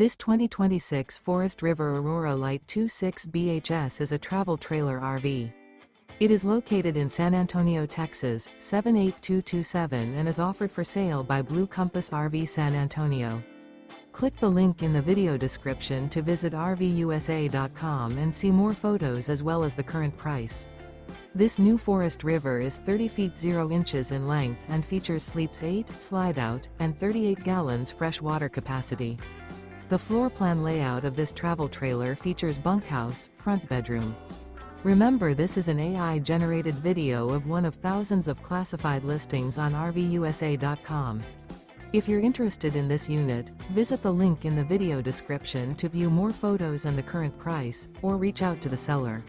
This 2026 Forest River Aurora Light 26 BHS is a travel trailer RV. It is located in San Antonio, Texas, 78227 and is offered for sale by Blue Compass RV San Antonio. Click the link in the video description to visit RVUSA.com and see more photos as well as the current price. This new Forest River is 30 feet 0 inches in length and features sleeps 8, slide-out, and 38 gallons fresh water capacity. The floor plan layout of this travel trailer features bunkhouse, front bedroom. Remember, this is an AI-generated video of one of thousands of classified listings on RVUSA.com. If you're interested in this unit, visit the link in the video description to view more photos and the current price, or reach out to the seller.